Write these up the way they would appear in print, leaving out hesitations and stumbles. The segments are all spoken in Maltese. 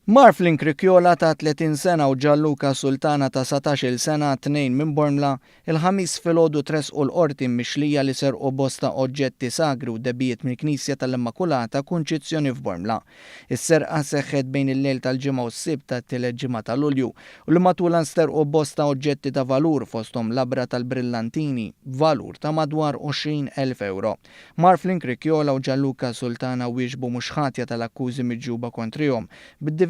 Marflin Krikjola ta' 30 sena u Gianluca Sultana ta' 17 sena tnejn minn Bormla il-ħamis filgħodu tresqu l-qorti mixlija li serqu bosta oġġetti sagri u debijiet mill-Knisja tal-Immakulata Kunċizzjoni f'Bormla. Is-serqa seħħet bejn il-lejl tal-ġimgħa u s-sibt tat-tielet ġimgħa ta' Lulju u li matul nsterqu bosta oġġetti ta' valur fosthom labra tal-brillantini valur ta' madwar 20,000 euro. Marflin Krikjola u Gianluca Sultana wieġbu mhux ħatja tal-akkużi miġġuba kontrihom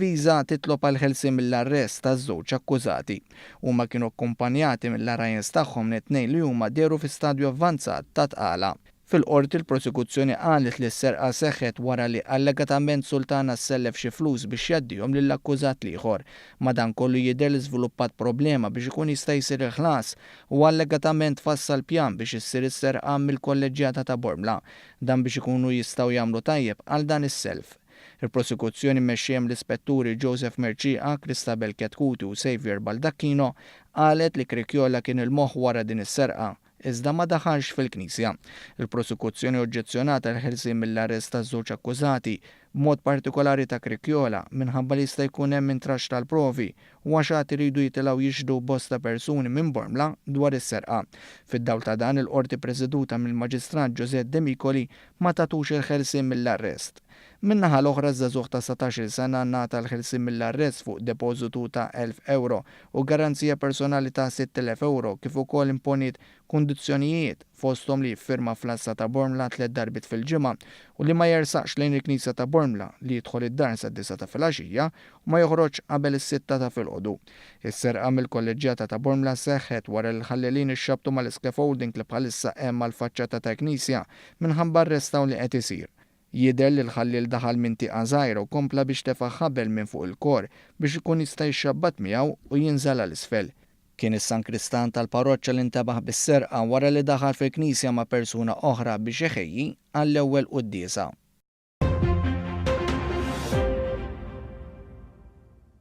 bid-diviża titlob għal ħelsien mill-arrest taż-żewġ akkużati. Huma kienu akkumpanjati mill-arajens tagħhom it-tnejn li huma dehru fi stadju avvanzat ta' tqala. Fil-qorti l-prosekuzzjoni qalet li s-serqa seħħet wara li allegatament Sultana sellef xi flus biex jaddihom lill-akkużat ieħor. Madankollu jidher li żviluppat problema biex ikun jista' jsir il-ħlas u allegatament fassal pjan biex issir is-serqa mill-kolleġjata ta' Bormla dan biex ikunu jistgħu jagħmlu tajjeb għal dan is-self. Il-prosekuzzjoni mmexxija l-ispetturi Joseph Merċieqa, Cristabel Ketkuti u Xavier Baldacchino qalet li Krikjola kien il-moħħ wara din is-serqa iżda ma daħalx fil-Knisja. Il-prosekuzzjoni oġġezzjonata l-ħelsien mill-arrest taż-żewġ akkużati b'mod partikolari ta' Krikjola minħabba li jista' jkun hemm intraxx tal-provi u għax iridu jitilgħu jixhdu bosta persuni minn Bormla dwar is-serqa. Fid-dawl ta' dan il-qorti preżeduta mill-Maġistrat José De Micoli ma tatux il-ħelsien mill-arrest. Min-naħa l-oħra żagħżugħ ta' 17 sena ngħata l-ħelsien mill-arrest fuq depożitu ta' 1,000 euro u garanzija personali ta' 6,000 euro kif ukoll imponiet kundizzjonijiet fosthom li jiffirma fl-Assa ta' Bormla 3 darbit fil-ġimgħa u li ma jersaqx lejn il-Knisja ta' Bormla li jidħol id-dar sad-9 ta' filgħaxija u ma joħroġ qabel is-6 ta' filgħodu. Is-serqa mill-kolleġjata ta' Bormla seħħet wara l-ħallelin ixxabtu mal-scaffolding li bħalissa hemm mal-faċċata ta' Knisja minħabba arrestaw li qed isir. Jidher li l-ħallil daħal minn tieqa żgħira u kompla biex tefa' ħabel minn fuq il-kor biex ikun jista' jixxabbat miegħu u jinżel l-isfel. Kien is-Sankristan tal-parroċċa li ntabaħ bis-serqa wara li daħal fil-Knisja ma' persuna oħra biex iħejji għall-ewwel qudiesa.